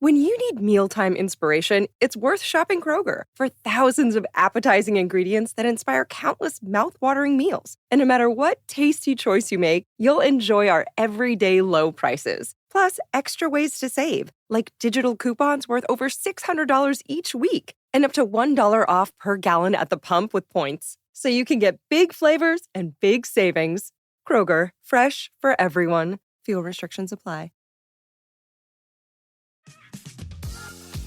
When you need mealtime inspiration, it's worth shopping Kroger for thousands of appetizing ingredients that inspire countless mouth-watering meals. And no matter what tasty choice you make, you'll enjoy our everyday low prices. Plus, extra ways to save, like digital coupons worth over $600 each week and up to $1 off per gallon at the pump with points. So you can get big flavors and big savings. Kroger, fresh for everyone. Fuel restrictions apply.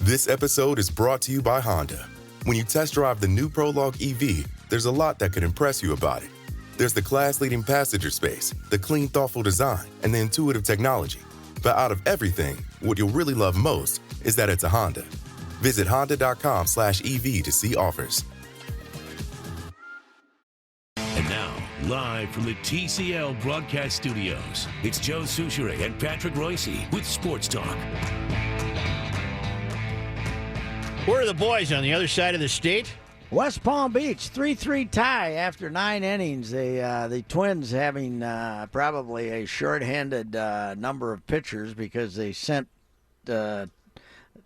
This episode is brought to you by Honda. When you test drive the new Prologue EV, there's a lot that could impress you about it. There's the class-leading passenger space, the clean, thoughtful design, and the intuitive technology. But out of everything, what you'll really love most is that it's a Honda. Visit honda.com/EV to see offers. And now, live from the TCL broadcast studios, it's Joe Souchere and Patrick Royce with Sports Talk. Where are the boys on the other side of the state? West Palm Beach, 3-3 tie after 9 innings. The Twins having probably a shorthanded number of pitchers because they sent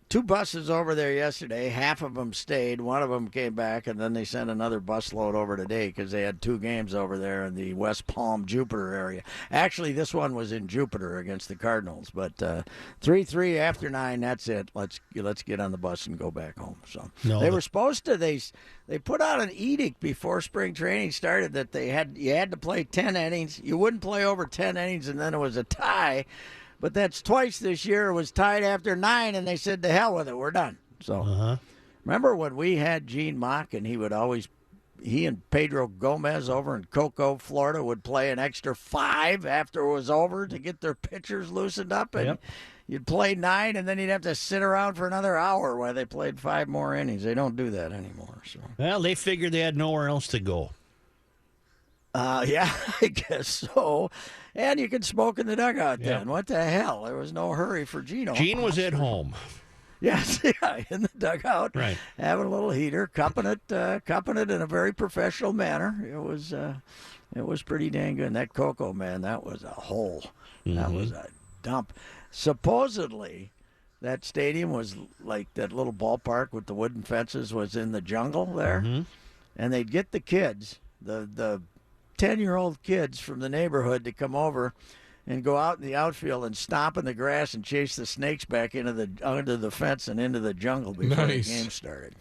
2 buses over there yesterday. Half of them stayed. One of them came back, and then they sent another busload over today because they had 2 games over there in the West Palm, Jupiter area. Actually, this one was in Jupiter against the Cardinals. But 3-3 after 9, that's it. Let's get on the bus and go back home. So they were supposed to. They put out an edict before spring training started that you had to play 10 innings. You wouldn't play over 10 innings, and then it was a tie. But that's twice this year. It was tied after 9, and they said, to hell with it, we're done. So remember when we had Gene Mock, and he and Pedro Gomez over in Cocoa, Florida, would play an extra 5 after it was over to get their pitchers loosened up, and you'd play 9, and then you'd have to sit around for another hour while they played 5 more innings. They don't do that anymore. So. Well, they figured they had nowhere else to go. Yeah, I guess so. And you could smoke in the dugout then. What the hell? There was no hurry for Gino. Gene was at home. Yes, yeah, in the dugout, right, having a little heater, cupping it in a very professional manner. It was pretty dang good. And that Cocoa, man, that was a hole. That was a dump. Supposedly, that stadium was like that little ballpark with the wooden fences was in the jungle there, and they'd get the kids, the 10-year-old kids from the neighborhood to come over and go out in the outfield and stomp in the grass and chase the snakes back under the fence and into the jungle before the game started.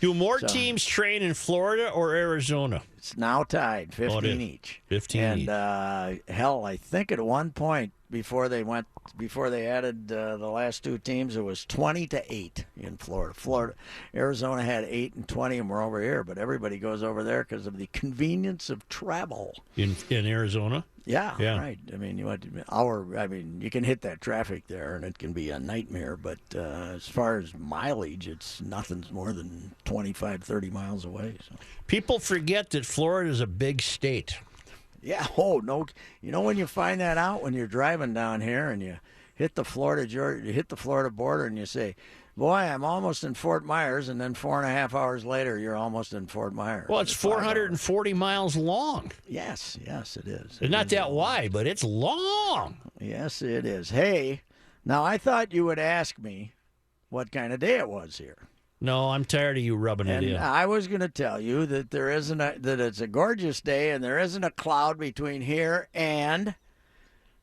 Do more teams train in Florida or Arizona? It's now tied, 15 each. 15 each. And hell, I think at one point before they added the last 2 teams, it was 20-8 in Florida. Arizona had 8 and 20, and we're over here. But everybody goes over there because of the convenience of travel. In Arizona? Yeah, right. I mean, you can hit that traffic there, and it can be a nightmare. But as far as mileage, it's nothing's more than 25, 30 miles away. So. People forget that Florida is a big state. Yeah. Oh no. You know when you find that out when you're driving down here and you hit the Florida border and you say, "Boy, I'm almost in Fort Myers," and then 4.5 hours later, you're almost in Fort Myers. Well, it's 440 miles long. Yes, it is. It's not that wide, but it's long. Yes, it is. Hey, now I thought you would ask me what kind of day it was here. No, I'm tired of you rubbing it in. And I was going to tell you that that it's a gorgeous day and there isn't a cloud between here and.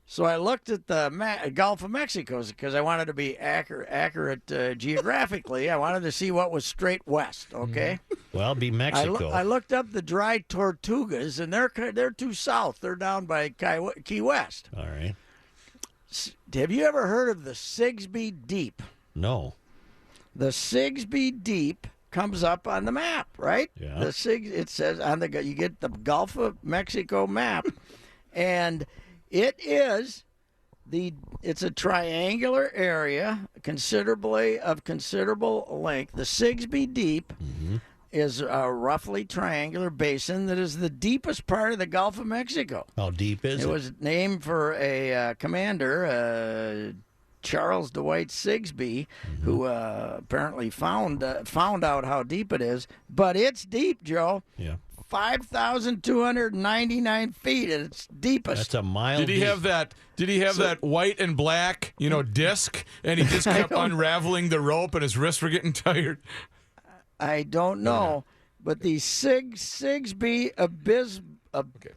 So I looked at the Gulf of Mexico because I wanted to be accurate geographically. I wanted to see what was straight west. Okay. Well, be Mexico. I looked up the dry Tortugas, and they're too south. They're down by Key West. All right. Have you ever heard of the Sigsbee Deep? No. The Sigsbee Deep comes up on the map, right? Yeah. It says you get the Gulf of Mexico map, and it's a triangular area, of considerable length. The Sigsbee Deep is a roughly triangular basin that is the deepest part of the Gulf of Mexico. How deep is it? It was named for a commander, Charles Dwight Sigsbee, who apparently found out how deep it is. But it's deep, Joe. Yeah. 5,299 feet at its deepest. That's a mile. Did he have that? Did he have that white and black, disc, and he just kept unraveling the rope, and his wrists were getting tired? I don't know, but the Sigsbee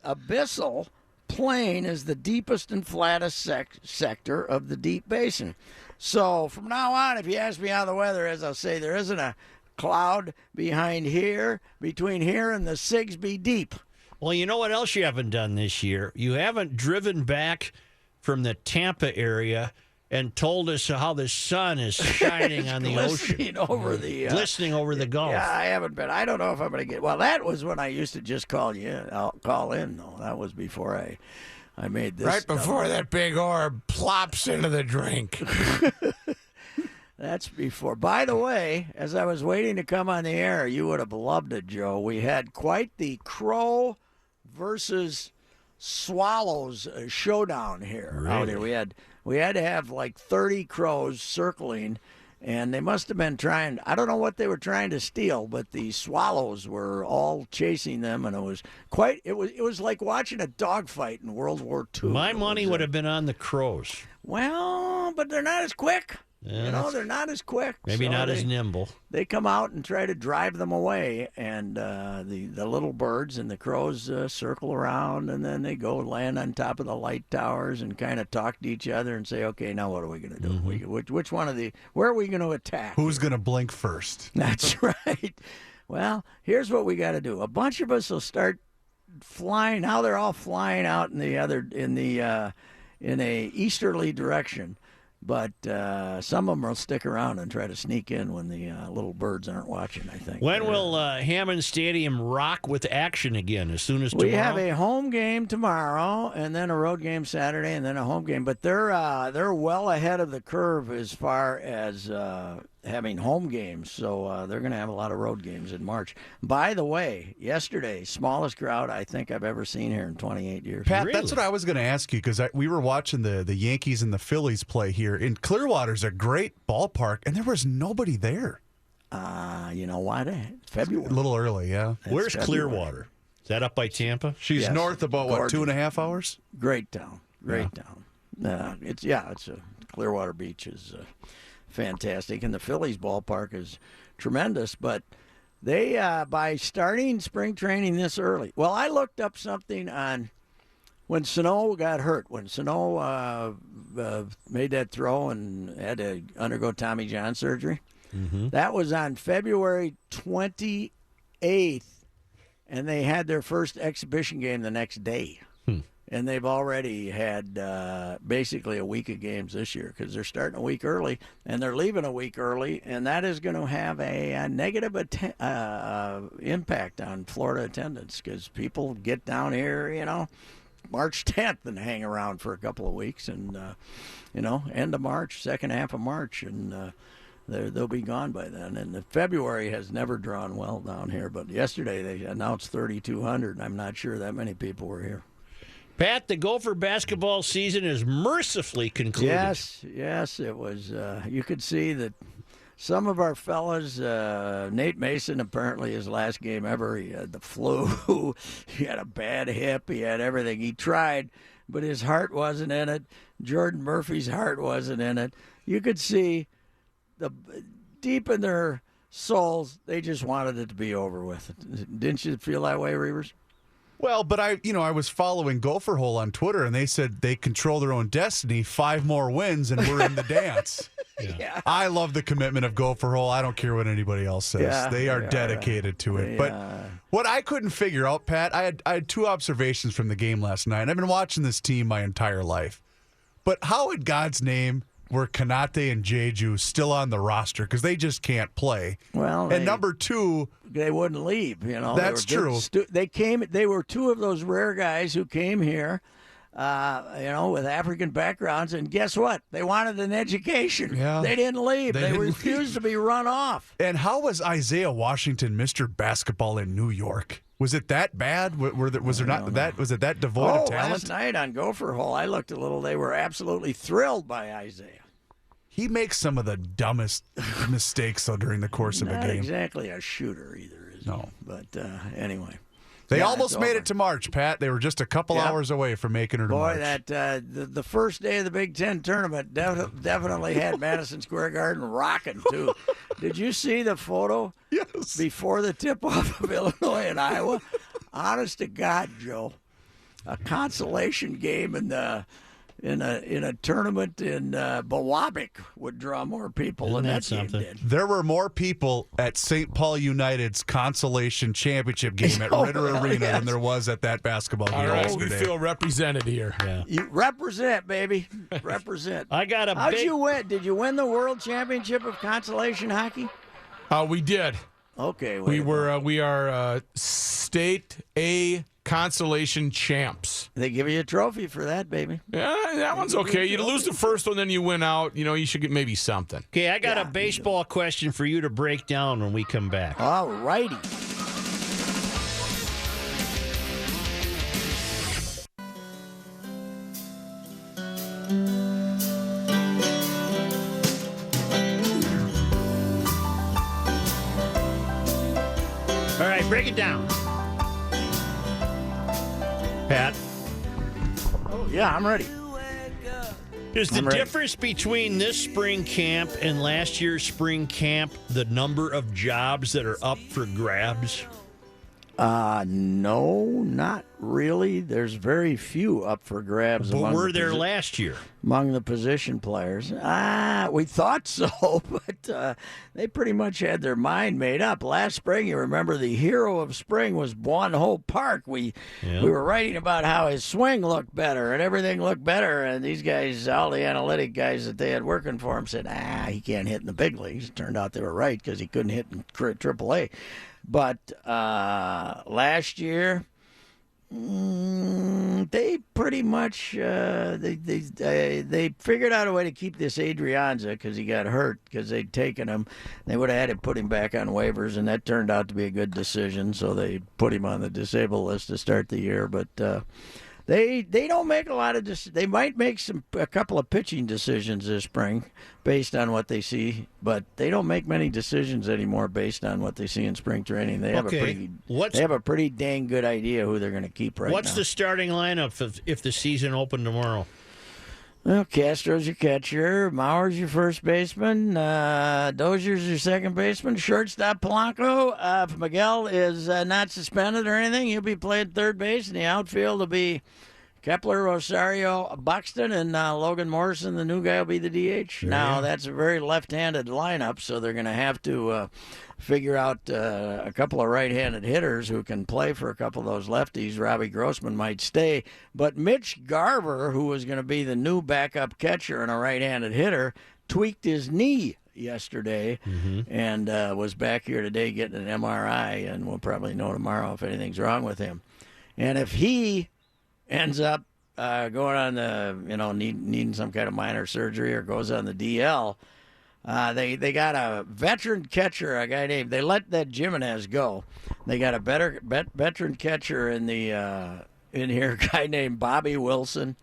Abyssal Plain is the deepest and flattest sector of the Deep Basin. So from now on, if you ask me how the weather is, I'll say there isn't a cloud between here and the Sigsbee Deep. Well, you know what else you haven't done this year? You haven't driven back from the Tampa area and told us how the sun is shining on the ocean. Glistening over the Gulf. Yeah, I haven't been. I don't know if I'm going to get... Well, that was when I used to just call you in. I'll call in, though. That was before I made this. Right before that big orb plops into the drink. That's before. By the way, as I was waiting to come on the air, you would have loved it, Joe. We had quite the crow versus swallows showdown here. Really? Out here. We had to have like 30 crows circling, and they must have been trying. I don't know what they were trying to steal, but the swallows were all chasing them, and it was quite. It was like watching a dogfight in World War II. My money would have been on the crows. Well, but they're not as quick. Yeah, they're not as quick. Maybe so not as nimble. They come out and try to drive them away, and the little birds and the crows circle around, and then they go land on top of the light towers and kind of talk to each other and say, okay, now what are we going to do? Which one of where are we going to attack? Who's going to blink first? That's right. Well, here's what we got to do. A bunch of us will start flying. Now they're all flying out in a easterly direction. But some of them will stick around and try to sneak in when the little birds aren't watching, I think. When will Hammond Stadium rock with action again? As soon as tomorrow? We have a home game tomorrow, and then a road game Saturday, and then a home game. But they're well ahead of the curve as far as having home games. So they're going to have a lot of road games in March. By the way, yesterday, smallest crowd I think I've ever seen here in 28 years. Pat, Really? that's what I was going to ask you, because we were watching the Yankees and the Phillies play here. And Clearwater's a great ballpark, and there was nobody there. You know what? February. A little early, yeah. Where's February. Clearwater? Is that up by Tampa? She's Yes. north about, Gorgeous. 2.5 hours? Great town. It's Clearwater Beach is fantastic, and the Phillies ballpark is tremendous. But they by starting spring training this early. Well, I looked up something on when Sano got hurt. When Sano made that throw and had to undergo Tommy John surgery. Mm-hmm. That was on February 28th, and they had their first exhibition game the next day. And they've already had basically a week of games this year because they're starting a week early and they're leaving a week early, and that is going to have a negative impact on Florida attendance because people get down here, March 10th and hang around for a couple of weeks, and end of March, second half of March, and they'll be gone by then. And the February has never drawn well down here, but yesterday they announced 3,200, and I'm not sure that many people were here. Pat, the Gopher basketball season is mercifully concluded. Yes, it was. You could see that some of our fellas, Nate Mason, apparently his last game ever, he had the flu, he had a bad hip, he had everything. He tried, but his heart wasn't in it. Jordan Murphy's heart wasn't in it. You could see deep in their souls, they just wanted it to be over with. Didn't you feel that way, Reavers? Well, but I was following Gopher Hole on Twitter, and they said they control their own destiny. 5 more wins, and we're in the dance. Yeah. I love the commitment of Gopher Hole. I don't care what anybody else says. Yeah, they are dedicated to it. But what I couldn't figure out, Pat, I had 2 observations from the game last night. I've been watching this team my entire life. But how in God's name were Kanate and Jeju still on the roster? Because they just can't play. Well, and number 2, they wouldn't leave. That's true. They came. They were 2 of those rare guys who came here, with African backgrounds. And guess what? They wanted an education. Yeah. They didn't leave. They refused to be run off. And how was Isaiah Washington Mr. Basketball in New York? Was it that bad? Was it that devoid of talent? Last night on Gopher Hole, I looked a little. They were absolutely thrilled by Isaiah. He makes some of the dumbest mistakes, though, during the course of a game. Not exactly a shooter either, is he? No. But anyway. They almost made it to March, Pat. They were just a couple hours away from making it to March. Boy, the first day of the Big Ten tournament definitely had Madison Square Garden rocking, too. Did you see the photo before the tip-off of Illinois and Iowa? Honest to God, Joe, a consolation game in a tournament in Bawabik would draw more people than that game did. There were more people at St. Paul United's consolation championship game at Ritter Arena than there was at that basketball game. All right, we yesterday. feel represented here. Yeah. You represent, baby. Represent. I got a How'd you win? Did you win the World Championship of Consolation Hockey? We did. Okay. We are state A consolation champs. They give you a trophy for that, baby. Yeah, that one's okay. You lose the first one, then you win out. You should get maybe something. Okay, I got a baseball question for you to break down when we come back. All righty. All right, break it down. Pat? Oh, yeah, I'm ready. Is the difference between this spring camp and last year's spring camp the number of jobs that are up for grabs? No, not really. There's very few up for grabs. But were there last year? Among the position players. We thought so, but they pretty much had their mind made up. Last spring, you remember the hero of spring was Buon Ho Park. We were writing about how his swing looked better and everything looked better, and these guys, all the analytic guys that they had working for him said, he can't hit in the big leagues. It turned out they were right because he couldn't hit in AAA. But last year, they pretty much they figured out a way to keep this Adrianza because he got hurt because they'd taken him. They would have had to put him back on waivers, and that turned out to be a good decision. So they put him on the disabled list to start the year. But they don't make a lot of they might make a couple of pitching decisions this spring based on what they see, but they don't make many decisions anymore based on what they see in spring training. They have a pretty dang good idea who they're going to keep right now. What's the starting lineup if the season opened tomorrow? Well, Castro's your catcher, Mauer's your first baseman, Dozier's your second baseman, shortstop Polanco. If Miguel is not suspended or anything, he'll be playing third base, and the outfield will be Kepler, Rosario, Buxton, and Logan Morrison. The new guy will be the DH. Now, that's a very left-handed lineup, so they're going to have to figure out a couple of right-handed hitters who can play for a couple of those lefties. Robbie Grossman might stay. But Mitch Garver, who was going to be the new backup catcher and a right-handed hitter, tweaked his knee yesterday and was back here today getting an MRI, and we'll probably know tomorrow if anything's wrong with him. And if he ends up going on the, needing some kind of minor surgery or goes on the DL, they got a veteran catcher, a guy named, they let that Jimenez go. They got a veteran catcher in here, a guy named Bobby Wilson.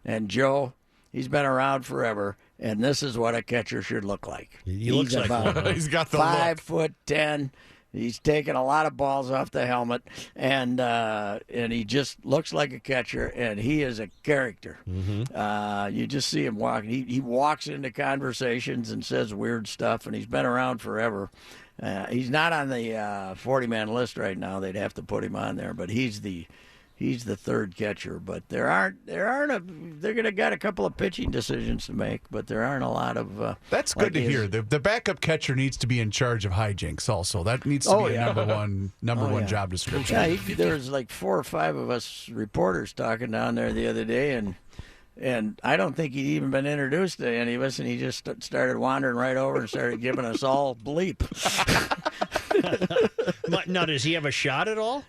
And Joe, he's been around forever, and this is what a catcher should look like. He looks like one. He's got the 5'10". He's taken a lot of balls off the helmet, and he just looks like a catcher, and he is a character. You just see him walking. He walks into conversations and says weird stuff, and he's been around forever. He's not on the 40-man list right now. They'd have to put him on there, but he's the third catcher. But they're gonna got a couple of pitching decisions to make, but there aren't a lot of. That's good to hear. The backup catcher needs to be in charge of hijinks. Also, that needs to be a number one job description. Yeah, there was like 4 or 5 of us reporters talking down there the other day, and I don't think he'd even been introduced to any of us, and he just started wandering right over and started giving us all bleep. Now, does he have a shot at all?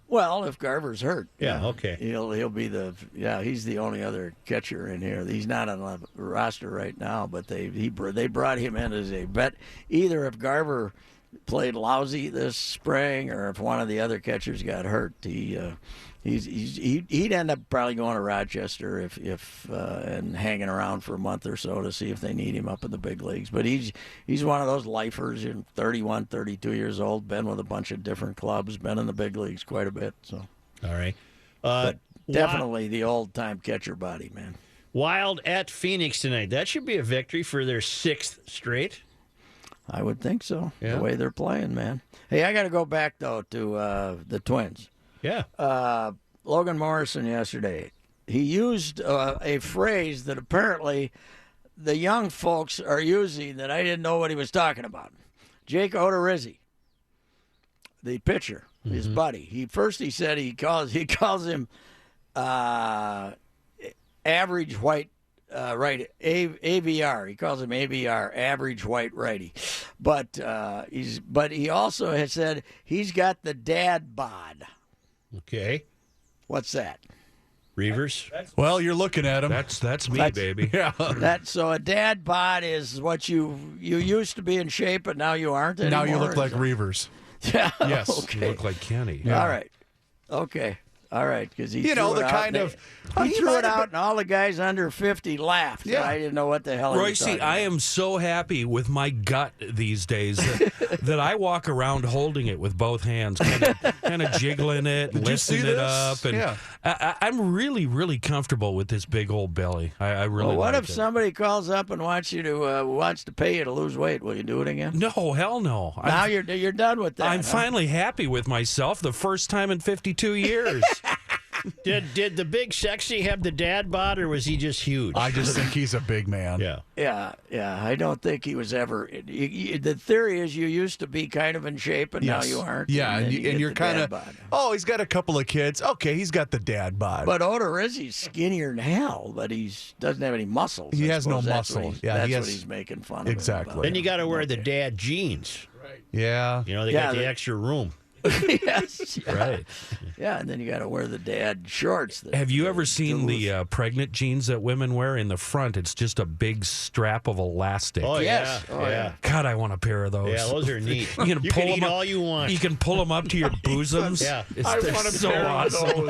Well, if Garver's hurt, okay, he'll be he's the only other catcher in here. He's not on the roster right now, but they brought him in as a vet. Either if Garver played lousy this spring, or if one of the other catchers got hurt, he'd end up probably going to Rochester if and hanging around for a month or so to see if they need him up in the big leagues. But he's one of those lifers, 31, 32 years old, been with a bunch of different clubs, been in the big leagues quite a bit. So all right, but definitely the old-time catcher body, man. Wild at Phoenix tonight. That should be a victory for their 6th straight. I would think so, Yeah. the way they're playing, man. Hey, I got to go back, though, to the Twins. Yeah. Logan Morrison yesterday, he used a phrase that apparently the young folks are using that I didn't know what he was talking about. Jake Odorizzi, the pitcher, his buddy. He said he calls him average white righty, AVR. He calls him AVR, average white righty. But he also has said he's got the dad bod. Okay. What's that? Reavers? Well, you're looking at him. That's me, baby. Yeah. So a dad bod is what you used to be in shape, but now you aren't anymore. Now you look like Reavers. Yeah. Yes. Okay. You look like Kenny. Yeah. All right. Okay. All right, because he You know, threw it the out, kind and of- he he threw might it have out, and all the guys under 50 laughed. Yeah. I didn't know what the hell he was Royce, talking I about. am so happy with my gut these days that I walk around holding it with both hands, kind of jiggling it, Did you see lifting it this? up, and Yeah. I'm really, really comfortable with this big old belly. I really. Well, what like if it. somebody calls up and wants to pay you to lose weight? Will you do it again? No, hell no. Now you're done with that. I'm huh? finally happy with myself. The first time in 52 years. Did the big sexy have the dad bod, or was he just huge? I just think he's a big man. Yeah. Yeah. I don't think he was ever. The theory is you used to be kind of in shape, and now Yes. you aren't. Yeah, then and, you get you're the kind dad of, bod. oh, he's got a couple of kids. Okay, he's got the dad bod. But Odorizzi's skinnier than hell, but he doesn't have any muscles. He I has no suppose that's what muscle. he's- Yeah, that's he what has- he's making fun of. Exactly. him Then you got to wear the Okay. dad jeans. Yeah. You know, they Yeah, got the the- extra room. Yes. Yeah. Right. Yeah, and then you got to wear the dad shorts. Have you ever seen the pregnant jeans that women wear? In the front, it's just a big strap of elastic. Oh, Yes. yeah. Oh, yeah. yeah. God, I want a pair of those. Yeah, those are neat. You can pull eat them up, all you want. You can pull them up to your bosoms. Yeah. They're so awesome.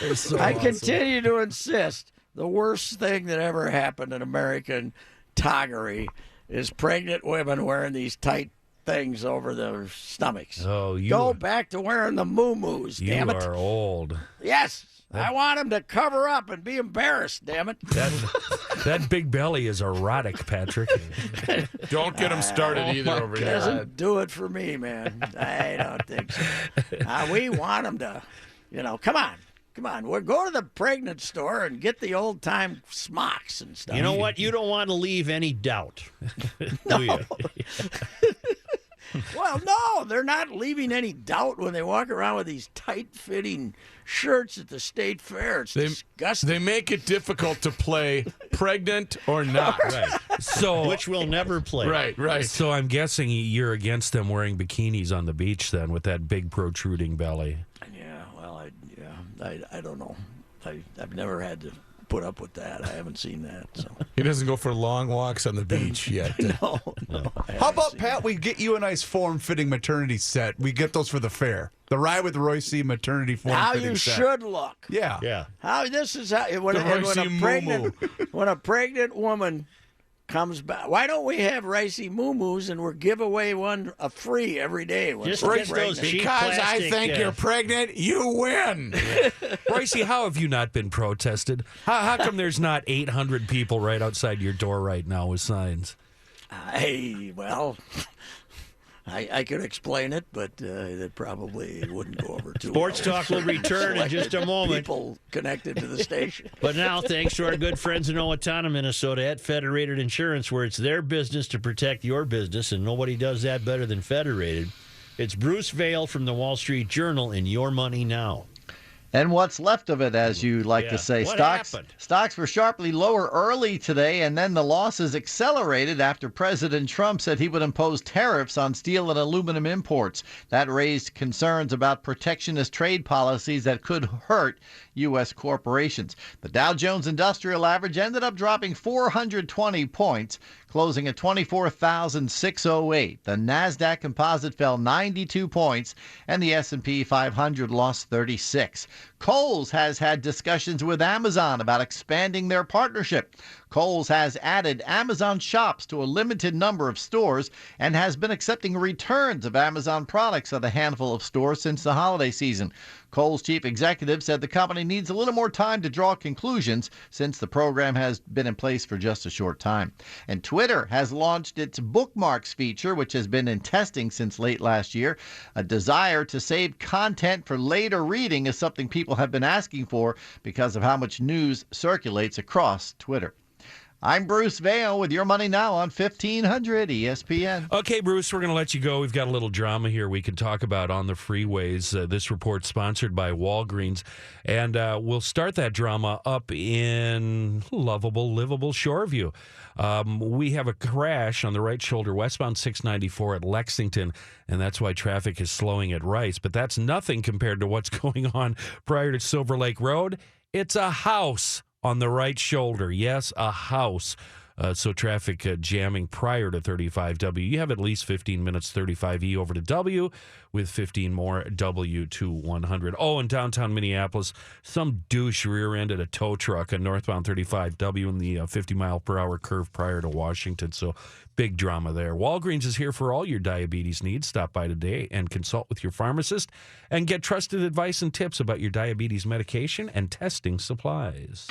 They're so I awesome. continue to insist the worst thing that ever happened in American toggery is pregnant women wearing these tight things over their stomachs. Oh, Go back to wearing the moo-moos, You damn it. are old. Yes. I want them to cover up and be embarrassed, damn it. That big belly is erotic, Patrick. Don't get him started either over here. Doesn't do it for me, man. I don't think so. We want them to, come on. We'll go to the pregnant store and get the old-time smocks and stuff. You know what? You don't want to leave any doubt, do you? Well, no, they're not leaving any doubt when they walk around with these tight-fitting shirts at the state fair. It's disgusting. They make it difficult to play pregnant or not. Right. So, Which we'll never play. Right. So I'm guessing you're against them wearing bikinis on the beach then, with that big protruding belly. Yeah, well, I don't know. I've never had to put up with that. I haven't seen that. So He doesn't go for long walks on the beach yet. no. How about, Pat, we get you a nice form-fitting maternity set. We get those for the fair. The Ride with Royce maternity How form-fitting you set. should look. Yeah. Yeah. How this is how when a pregnant woman comes back. Why don't we have ricey moo-moos and we'll give away one a free every day? when Just she's get those pregnant? cheap Because I plastic, think you're pregnant, you win. Royce, how have you not been protested? How come there's not 800 people right outside your door right now with signs? I could explain it, but that probably wouldn't go over too Sports well. Talk will return in just a moment. People connected to the station. But now, thanks to our good friends in Owatonna, Minnesota at Federated Insurance, where it's their business to protect your business, and nobody does that better than Federated. It's Bruce Vail from the Wall Street Journal in Your Money Now. And what's left of it, as you like to say. What happened? Stocks were sharply lower early today, and then the losses accelerated after President Trump said he would impose tariffs on steel and aluminum imports. That raised concerns about protectionist trade policies that could hurt U.S. corporations. The Dow Jones Industrial Average ended up dropping 420 points, closing at 24,608. The NASDAQ Composite fell 92 points, and the S&P 500 lost 36. Kohl's has had discussions with Amazon about expanding their partnership. Kohl's has added Amazon shops to a limited number of stores and has been accepting returns of Amazon products at a handful of stores since the holiday season. Kohl's chief executive said the company needs a little more time to draw conclusions since the program has been in place for just a short time. And Twitter has launched its bookmarks feature, which has been in testing since late last year. A desire to save content for later reading is something people have been asking for because of how much news circulates across Twitter. I'm Bruce Vail with your money now on 1500 ESPN. Okay, Bruce, we're going to let you go. We've got a little drama here we can talk about on the freeways. This report sponsored by Walgreens. And we'll start that drama up in lovable, livable Shoreview. We have a crash on the right shoulder, westbound 694 at Lexington, and that's why traffic is slowing at Rice. But that's nothing compared to what's going on prior to Silver Lake Road. It's a house on the right shoulder. Yes, a house. So traffic jamming prior to 35W. You have at least 15 minutes 35E over to W with 15 more W to 100. Oh, in downtown Minneapolis, some douche rear-ended a tow truck on northbound 35W in the 50-mile-per-hour curve prior to Washington. So big drama there. Walgreens is here for all your diabetes needs. Stop by today and consult with your pharmacist and get trusted advice and tips about your diabetes medication and testing supplies.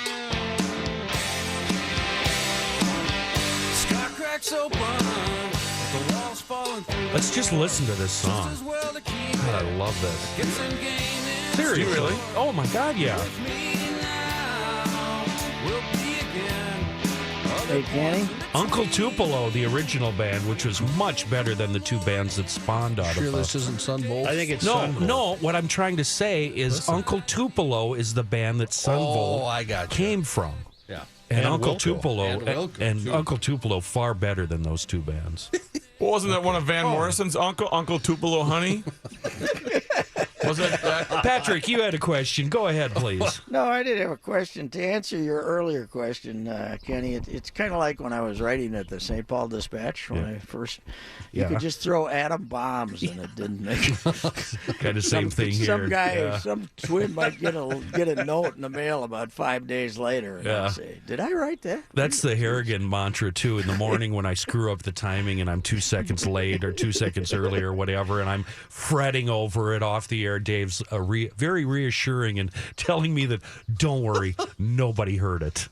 Let's just listen to this song. God, I love this. Seriously? Really? Oh, my God, yeah. Hey, Kenny? Uncle Tupelo, the original band, which was much better than the two bands that spawned out of it. Sure this isn't Sunvolt? I think it's No, Sunvolt. no, what I'm trying to say is Uncle Tupelo is the band that Sunvolt I got you. came from. Yeah. And Wilco. Uncle Tupelo And Wilco, and too. Uncle Tupelo far better than those two bands. Well, wasn't that one of Van Morrison's Uncle Tupelo Honey? Wasn't that? Patrick, you had a question. Go ahead, please. No, I did have a question. To answer your earlier question, Kenny, it's kind of like when I was writing at the St. Paul Dispatch when I first, you could just throw atom bombs and it didn't make Kind of same thing here. Some guy, Yeah. some twin might get a note in the mail about 5 days later and I'd say, did I write that? That's the Harrigan mantra, too. In the morning when I screw up the timing and I'm 2 seconds late or 2 seconds early or whatever, and I'm fretting over it off the air, Dave's very reassuring and telling me that, don't worry, nobody heard it.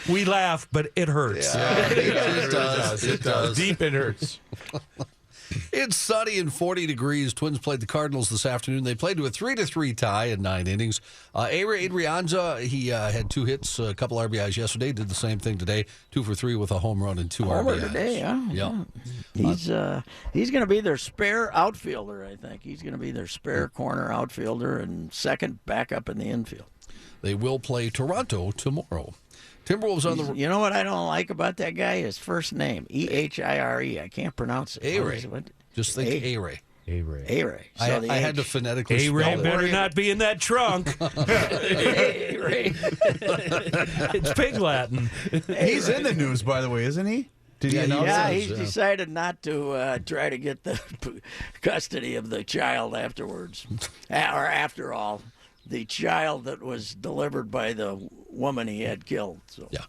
We laugh, but it hurts. Yeah, it does. It does. Deep it hurts. It's sunny and 40 degrees. Twins played the Cardinals this afternoon. They played to a 3-3 tie in 9 innings. Adrianza, he had 2 hits, a couple RBIs yesterday. Did the same thing today. 2 for 3 with a home run and 2 Homer RBIs. today, huh? Yeah. He's going to be their spare outfielder, I think. He's going to be their spare corner outfielder and second backup in the infield. They will play Toronto tomorrow. Timberwolves on the... You know what I don't like about that guy? His first name, Ehire. I can't pronounce it. A-Ray. Just think A-Ray. A-Ray. A-Ray. I had to phonetically A-Ray spell it. better not be in that trunk. A-Ray. It's Pig Latin. He's in the news, by the way, isn't he? Did he announce Yeah, it? he's decided not to try to get the custody of the child afterwards. Or after all, the child that was delivered by the woman he had killed. So. Yeah.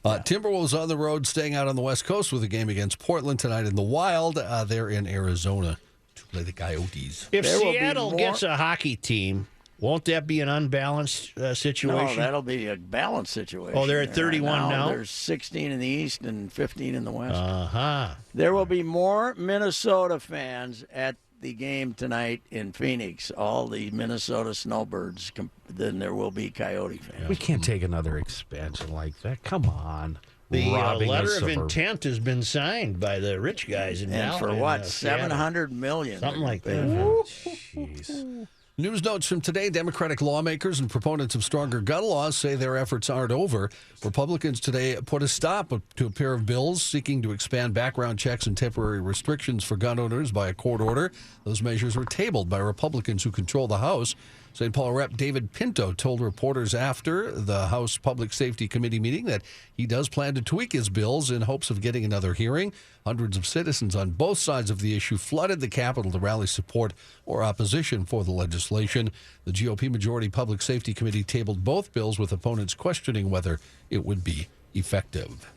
Timberwolves on the road, staying out on the West Coast with a game against Portland tonight in the Wild. They're in Arizona to play the Coyotes. If There will be Seattle more- gets a hockey team, won't that be an unbalanced situation? No, that'll be a balanced situation. Oh, they're at 31 now? There's 16 in the East and 15 in the West. Uh-huh. There will be more Minnesota fans at the game tonight in Phoenix, all the Minnesota Snowbirds, than there will be Coyote fans. We can't take another expansion like that. Come on. The Robbing letter us of our- intent has been signed by the rich guys in And Dallas. for what, Seattle. $700 million? Something like that. Jeez. News notes from today. Democratic lawmakers and proponents of stronger gun laws say their efforts aren't over. Republicans today put a stop to a pair of bills seeking to expand background checks and temporary restrictions for gun owners by a court order. Those measures were tabled by Republicans who control the House. St. Paul Rep. David Pinto told reporters after the House Public Safety Committee meeting that he does plan to tweak his bills in hopes of getting another hearing. Hundreds of citizens on both sides of the issue flooded the Capitol to rally support or opposition for the legislation. The GOP Majority Public Safety Committee tabled both bills with opponents questioning whether it would be effective.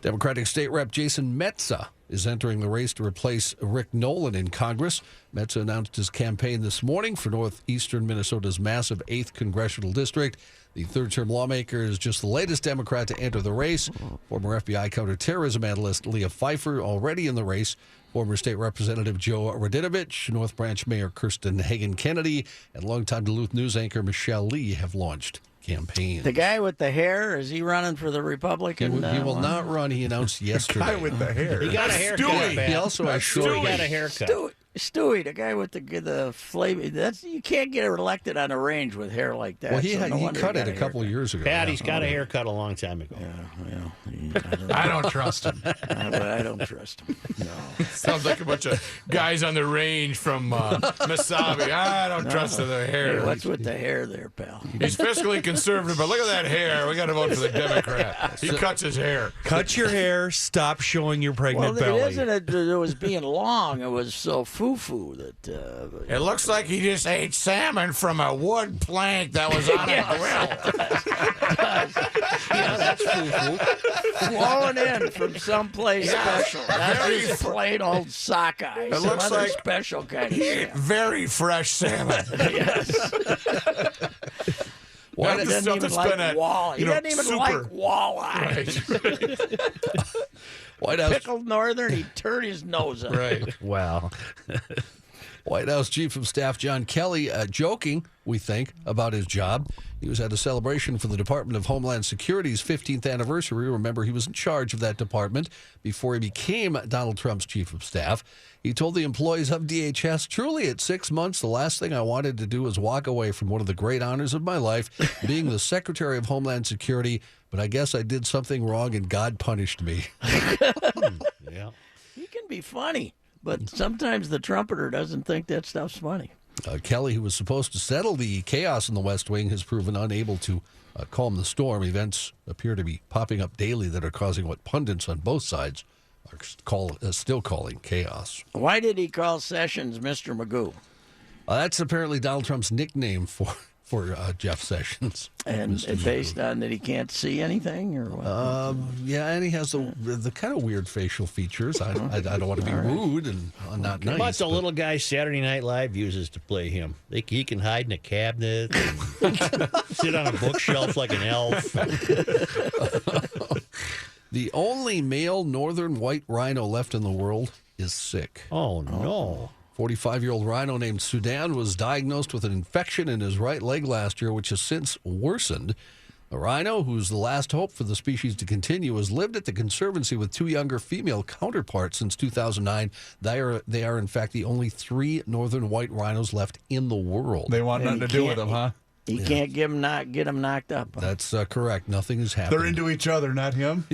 Democratic State Rep. Jason Metza is entering the race to replace Rick Nolan in Congress. Metza announced his campaign this morning for northeastern Minnesota's massive 8th congressional district. The third-term lawmaker is just the latest Democrat to enter the race. Former FBI counterterrorism analyst Leah Pfeiffer already in the race. Former State Representative Joe Radinovich, North Branch Mayor Kirsten Hagen-Kennedy, and longtime Duluth News anchor Michelle Lee have launched campaigns. The guy with the hair, is he running for the Republican? He will not run, he announced yesterday. The guy with the hair. He got a haircut. He also has short. He got a haircut. Stewie, the guy with the flavor. You can't get elected on a range with hair like that. Well, he no cut it a couple of years ago. Pat, he's got a haircut a long time ago. I don't trust him. I don't trust him. No. Sounds like a bunch of guys on the range from Mesabi. I don't trust the hair. Hey, what's with the hair there, pal? He's fiscally conservative, but look at that hair. We got to vote for the Democrat. He cuts his hair. Cut your hair. Stop showing your pregnant Well, belly. it isn't that it was being long. It was so foo-foo that... It looks like he just ate salmon from a wood plank that was on a grill. Yeah, that's foo-foo. Flowing in from someplace special. That's just plain old sockeye. It looks like special kind of he ate shit. very fresh salmon. Yes. Why He does doesn't even like walleye. He doesn't even like walleye. Right. White House Pickled Northern, he'd turn his nose up. Right. Wow. White House Chief of Staff John Kelly joking, we think, about his job. He was at a celebration for the Department of Homeland Security's 15th anniversary. Remember, he was in charge of that department before he became Donald Trump's Chief of Staff. He told the employees of DHS, truly at 6 months, the last thing I wanted to do was walk away from one of the great honors of my life, being the Secretary of Homeland Security, but I guess I did something wrong and God punished me. Yeah. He can be funny, but sometimes the trumpeter doesn't think that stuff's funny. Kelly, who was supposed to settle the chaos in the West Wing, has proven unable to calm the storm. Events appear to be popping up daily that are causing what pundits on both sides are still calling chaos. Why did he call Sessions Mr. Magoo? That's apparently Donald Trump's nickname for Jeff Sessions. And based on that he can't see anything, or what? Yeah, and he has the kind of weird facial features. I don't want to be rude and not nice. What's the little guy Saturday Night Live uses to play him? He can hide in a cabinet, and sit on a bookshelf like an elf. The only male northern white rhino left in the world is sick. Oh, no. 45-year-old rhino named Sudan was diagnosed with an infection in his right leg last year, which has since worsened. The rhino, who's the last hope for the species to continue, has lived at the Conservancy with two younger female counterparts since 2009. They are, in fact, the only 3 northern white rhinos left in the world. They want nothing to do with them, huh? He can't get him knocked up. Huh? That's correct. Nothing is happening. They're into each other, not him.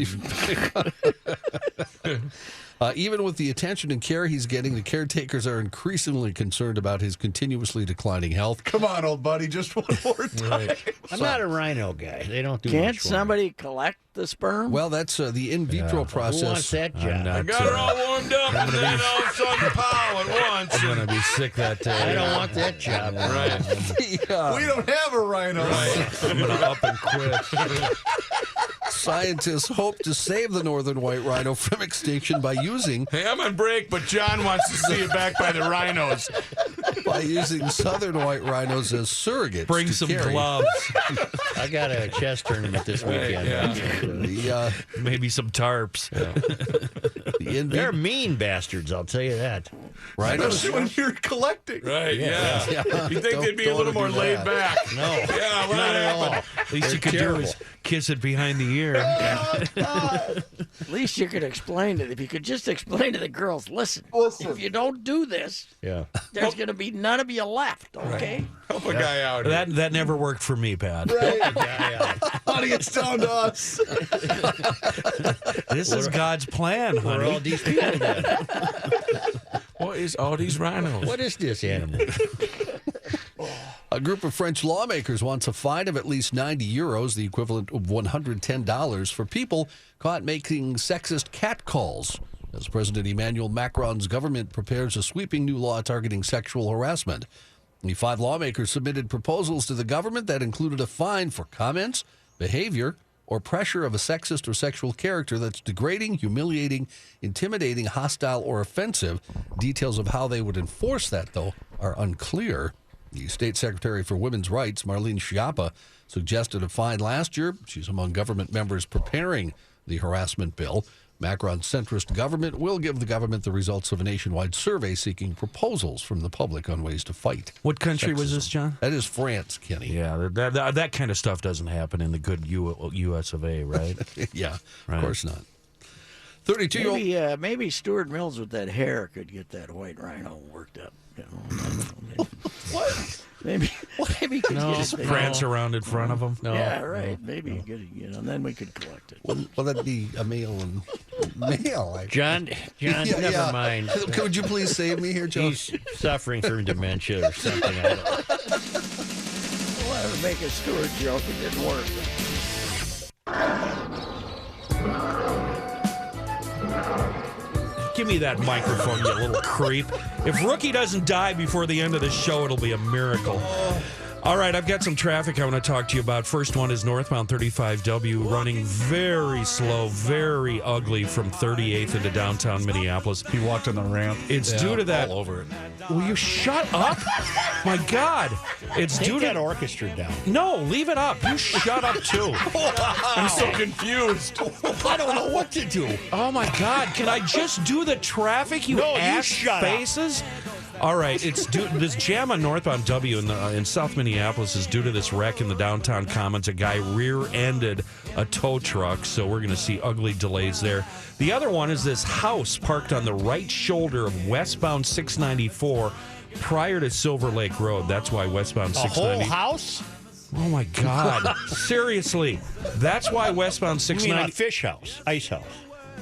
Even with the attention and care he's getting, the caretakers are increasingly concerned about his continuously declining health. Come on, old buddy, just one more time. Right. I'm not a rhino guy. They don't do Can't much for me. somebody collect the sperm? Well, that's the in vitro process. Who wants that job? not, I got her all warmed up and then all of a sudden pow at once. I'm going to be sick that day. I don't want that job. Right. We don't have a rhino. I'm going to up and quit. Scientists hope to save the northern white rhino from extinction by using Hey, I'm on break, but John wants to see it back by the rhinos. southern white rhinos as surrogates. Bring to some carry. gloves. I got a chess tournament this weekend. Yeah. Maybe some tarps. They're mean bastards, I'll tell you that. Rhinos. Especially when you're collecting. Right, yeah. Yeah. You'd think they'd be a Don't little more do laid that. back. No, Yeah, what not at all. At least you could do is kiss it behind the ear. At least you could explain it. If you could just explain to the girls, listen, if you don't do this, Yeah. there's going to be none of you left, okay? Help a guy out here. That never worked for me, Pat. Honey, it's down to us. This is God's plan, What are all honey. these people doing? What is all these rhinos? What is this animal? A group of French lawmakers wants a fine of at least 90 euros, the equivalent of $110, for people caught making sexist catcalls, as President Emmanuel Macron's government prepares a sweeping new law targeting sexual harassment. The 5 lawmakers submitted proposals to the government that included a fine for comments, behavior, or pressure of a sexist or sexual character that's degrading, humiliating, intimidating, hostile, or offensive. Details of how they would enforce that, though, are unclear. The State Secretary for Women's Rights, Marlene Schiappa, suggested a fine last year. She's among government members preparing the harassment bill. Macron's centrist government will give the government the results of a nationwide survey seeking proposals from the public on ways to fight. What country was this, John? That is France, Kenny. Yeah, that kind of stuff doesn't happen in the good U.S. of A., right? Yeah, right. Of course not. 32-year-old. Maybe Stuart Mills with that hair could get that white rhino worked up. What? Maybe he could get his prance around in front of him. No. Yeah, right. Maybe he could, and then we could collect it. Well, that'd be a male and male. John, never mind. Could you please save me here, Joe? He's suffering from dementia or something. I don't know. I wanted to make a Stuart joke. It didn't work. Give me that microphone, you little creep. If Rookie doesn't die before the end of the show, it'll be a miracle. All right, I've got some traffic I want to talk to you about. First one is northbound 35W running very slow, very ugly from 38th into downtown Minneapolis. He walked on the ramp. It's due to that. All over it. Will you shut up? My God. It's Take due that to orchestra down. No, leave it up. You shut up too. I'm so confused. I don't know what to do. Oh my God! Can I just do the traffic? You ass shut faces. All right, it's due. This jam on northbound W in South Minneapolis is due to this wreck in the downtown Commons. A guy rear-ended a tow truck, so we're going to see ugly delays there. The other one is this house parked on the right shoulder of westbound 694 prior to Silver Lake Road. That's why westbound 690. A whole house? Oh my God! Seriously, that's why westbound You mean 690. a fish house, ice house.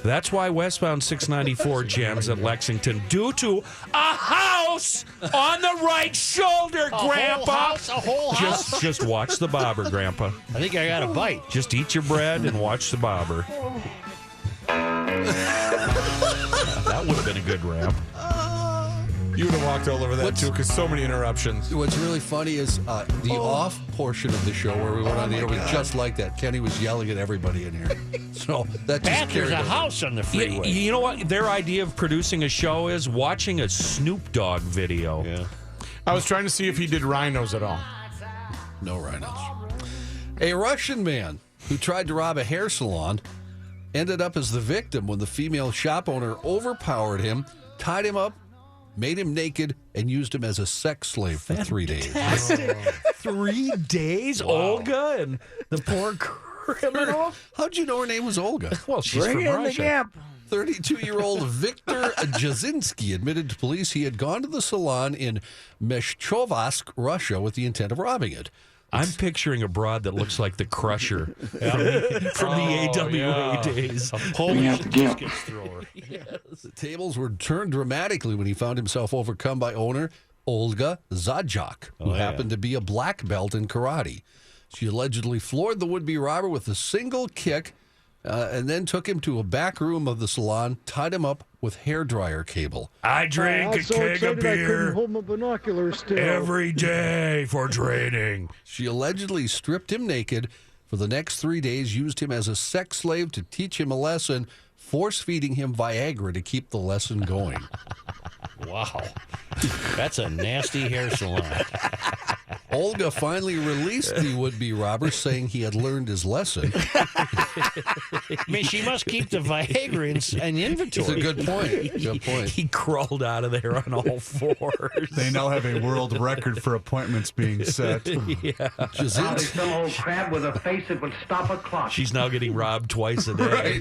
That's why westbound 694 jams at Lexington due to a house on the right shoulder, Grandpa. A whole house? Just watch the bobber, Grandpa. I think I got a bite. Just eat your bread and watch the bobber. That would have been a good rap. You would have walked all over that, too, because so many interruptions. What's really funny is the off portion of the show where we went on the air was just like that. Kenny was yelling at everybody in here. So that just Pat, there's carried a over. house on the freeway. You know what their idea of producing a show is? Watching a Snoop Dogg video. Yeah. I was trying to see if he did rhinos at all. No rhinos. A Russian man who tried to rob a hair salon ended up as the victim when the female shop owner overpowered him, tied him up, made him naked, and used him as a sex slave for 3 days. 3 days, Wow. Olga and the poor criminal. How'd you know her name was Olga? Well, she's Bring from in Russia. the gap. 32-year-old Viktor Jazinski admitted to police he had gone to the salon in Meshchovask, Russia, with the intent of robbing it. I'm picturing a broad that looks like the Crusher from the AWA days. A Polish discus thrower. The tables were turned dramatically when he found himself overcome by owner Olga Zajdok, who happened to be a black belt in karate. She allegedly floored the would-be robber with a single kick and then took him to a back room of the salon, tied him up with hairdryer cable. I drink a keg of beer hold my binoculars still. every day for training. She allegedly stripped him naked for the next 3 days, used him as a sex slave to teach him a lesson, force-feeding him Viagra to keep the lesson going. Wow. That's a nasty hair salon. Olga finally released the would-be robber, saying he had learned his lesson. I mean, she must keep the Viagra in inventory. It's a good point. Good point. He crawled out of there on all fours. They now have a world record for appointments being set. Jazinski, old crab with a face that would stop a clock. She's now getting robbed twice a day.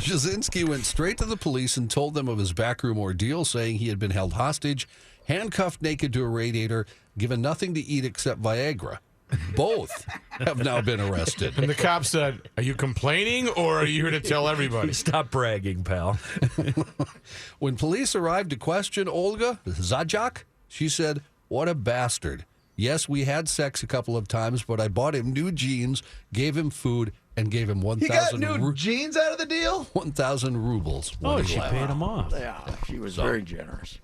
Jazinski went straight to the police and told them of his backroom ordeal, saying he had been held hostage, handcuffed naked to a radiator, given nothing to eat except Viagra. Both have now been arrested. And the cop said, "Are you complaining or are you here to tell everybody?" Stop bragging, pal. When police arrived to question Olga Zajdok, she said, "What a bastard. Yes, we had sex a couple of times, but I bought him new jeans, gave him food, and gave him 1,000 He got new jeans out of the deal? 1,000 rubles. Oh, she paid him off. Yeah, she was very generous.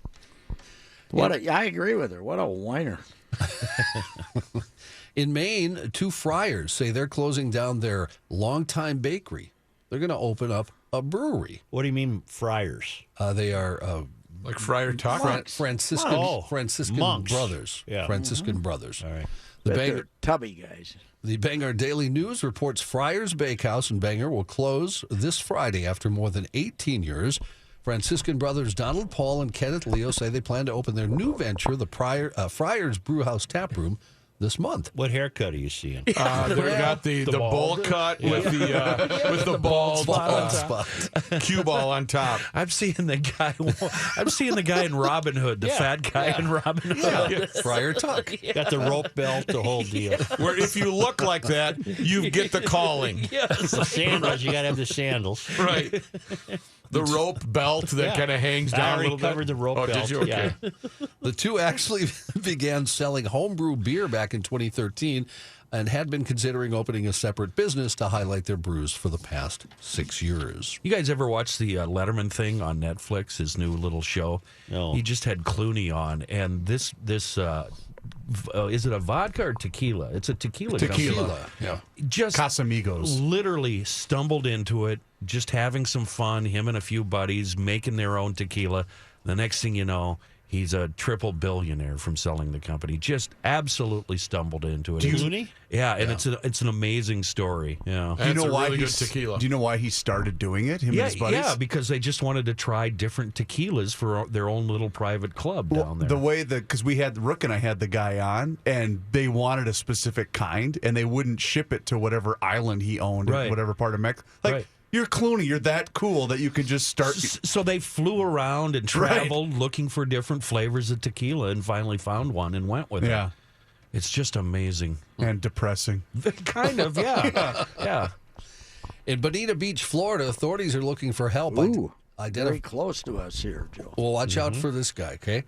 I agree with her. What a whiner. In Maine, 2 friars say they're closing down their longtime bakery. They're going to open up a brewery. What do you mean, friars? They are like Friar Tuck? Franciscan monks. brothers. Yeah. Franciscan brothers. All right. They're tubby guys. The Bangor Daily News reports Friars Bakehouse in Bangor will close this Friday after more than 18 years. Franciscan brothers Donald Paul and Kenneth Leo say they plan to open their new venture, the Friars Brewhouse Taproom, this month. What haircut are you seeing? They've got the bowl cut with the bald spot, cue ball on top. I'm seeing the guy in Robin Hood, the fat guy in Robin Hood. Yeah. Friar Tuck. Got the rope belt, the whole deal. Where if you look like that, you get the calling. Yes. The sandals, you got to have the sandals. Right. The rope belt that kind of hangs down a little bit. I already covered the rope belt. Did you? Okay. Yeah. The two actually began selling homebrew beer back in 2013 and had been considering opening a separate business to highlight their brews for the past 6 years. You guys ever watch the Letterman thing on Netflix, his new little show? No. He just had Clooney on, and this is it a vodka or tequila? It's a tequila. Tequila, yeah. Just Casamigos. literally stumbled into it, just having some fun, him and a few buddies making their own tequila. The next thing you know, he's a triple billionaire from selling the company. Just absolutely stumbled into it. Clooney? Yeah, and it's an amazing story. Yeah. Do you know why really good he's tequila. Do you know why he started doing it? Him and his buddies? Yeah, because they just wanted to try different tequilas for their own little private club down there. Because we had Rook and I had the guy on, and they wanted a specific kind, and they wouldn't ship it to whatever island he owned in whatever part of Mexico. Right. You're Clooney. You're that cool that you can just start. So they flew around and traveled looking for different flavors of tequila and finally found one and went with it. It's just amazing. And depressing. Kind of, yeah. Yeah. In Bonita Beach, Florida, authorities are looking for help. Ooh, very close to us here, Joe. Well, watch out for this guy, okay?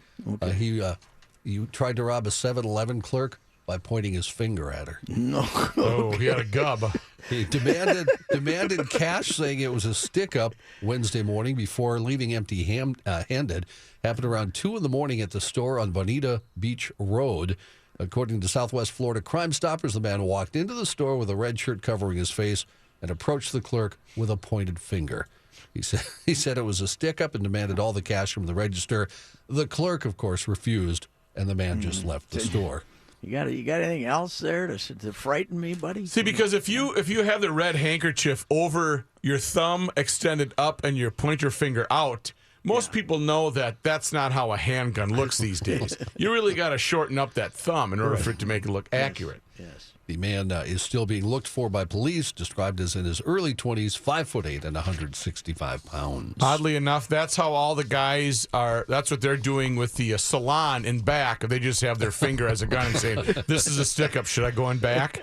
He tried to rob a 7-Eleven clerk by pointing his finger at her. No. Oh, he had a gub. He demanded cash, saying it was a stick-up Wednesday morning before leaving empty-handed. Happened around 2 in the morning at the store on Bonita Beach Road. According to Southwest Florida Crime Stoppers, the man walked into the store with a red shirt covering his face and approached the clerk with a pointed finger. He said it was a stick-up and demanded all the cash from the register. The clerk, of course, refused, and the man just left the store. You got anything else there to frighten me, buddy? See, because if you have the red handkerchief over your thumb extended up and you point your finger out, most people know that that's not how a handgun looks these days. You really got to shorten up that thumb in order for it to make it look accurate. Yes. The man is still being looked for by police, described as in his early 20s, 5'8" and 165 pounds. Oddly enough, that's how all the guys are. That's what they're doing with the salon in back. They just have their finger as a gun and saying, "This is a stick-up. Should I go in back?"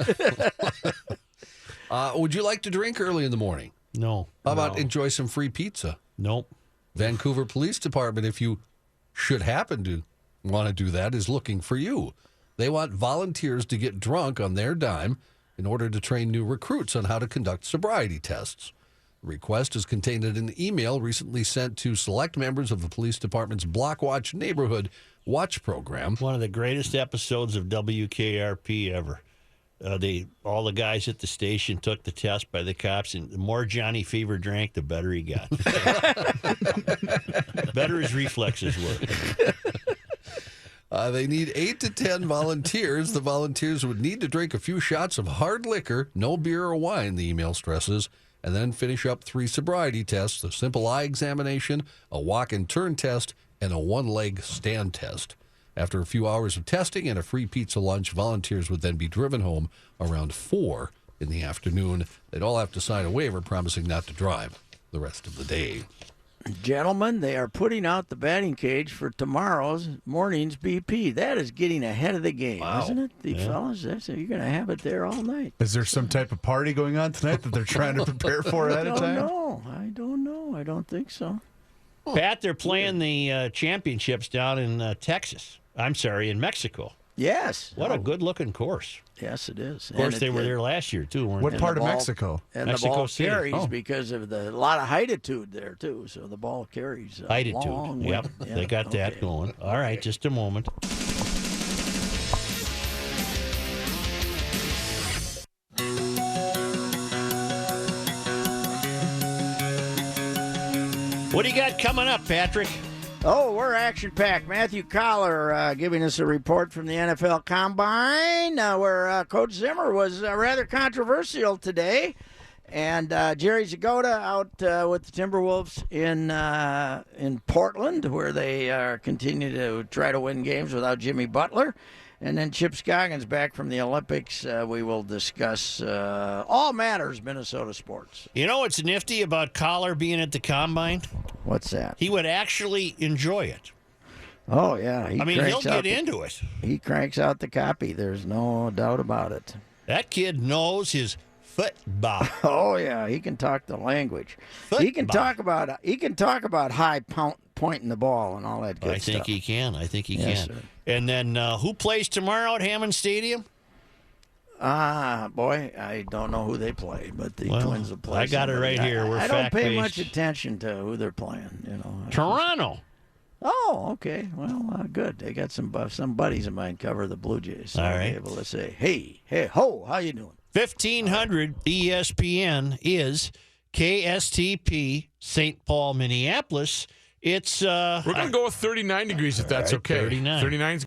Would you like to drink early in the morning? No. How about enjoy some free pizza? Nope. Vancouver Police Department, if you should happen to want to do that, is looking for you. They want volunteers to get drunk on their dime in order to train new recruits on how to conduct sobriety tests. The request is contained in an email recently sent to select members of the police department's Block Watch Neighborhood Watch program. One of the greatest episodes of WKRP ever. All the guys at the station took the test by the cops, and the more Johnny Fever drank, the better he got. Better his reflexes were. They need 8 to 10 volunteers. The volunteers would need to drink a few shots of hard liquor, no beer or wine, the email stresses, and then finish up 3 sobriety tests, a simple eye examination, a walk and turn test, and a one-leg stand test. After a few hours of testing and a free pizza lunch, volunteers would then be driven home around 4 in the afternoon. They'd all have to sign a waiver promising not to drive the rest of the day. Gentlemen, they are putting out the batting cage for tomorrow's morning's BP. That is getting ahead of the game, isn't it? The fellas, you're going to have it there all night. Is there some type of party going on tonight that they're trying to prepare for ahead of time? I don't know. I don't think so. Pat, they're playing the championships down in Texas. I'm sorry, in Mexico. Yes. What a good-looking course. Yes, it is. Of course, they were there last year, too, weren't What they? part of Mexico? And Mexico the ball City. carries because of a lot of heightitude there, too. So the ball carries a long Heightitude. way. Yep, Yeah, they got that going. All right, just a moment. What do you got coming up, Patrick? Oh, we're action-packed. Matthew Collar giving us a report from the NFL Combine where Coach Zimmer was rather controversial today. And Jerry Zgoda out with the Timberwolves in Portland, where they continue to try to win games without Jimmy Butler. And then Chip Scoggins back from the Olympics. We will discuss all matters Minnesota sports. You know what's nifty about Collar being at the Combine? What's that? He would actually enjoy it. Oh, yeah. He'll get into it. He cranks out the copy. There's no doubt about it. That kid knows his football. Oh, yeah. He can talk the language. Football. He can talk about high pointing the ball and all that good stuff. I think he can. Yes, sir. And then who plays tomorrow at Hammond Stadium? Boy, I don't know who they play, but the Twins will play. I got it right here. We're I don't pay fact-based. much attention to who they're playing. Toronto. Oh, okay. Well, good. They got some buddies of mine cover the Blue Jays. So All I'll right. be able to say, hey, ho, how you doing? 1500 ESPN is KSTP St. Paul, Minneapolis. It's We're going to go with 39 degrees if that's okay. 39. 39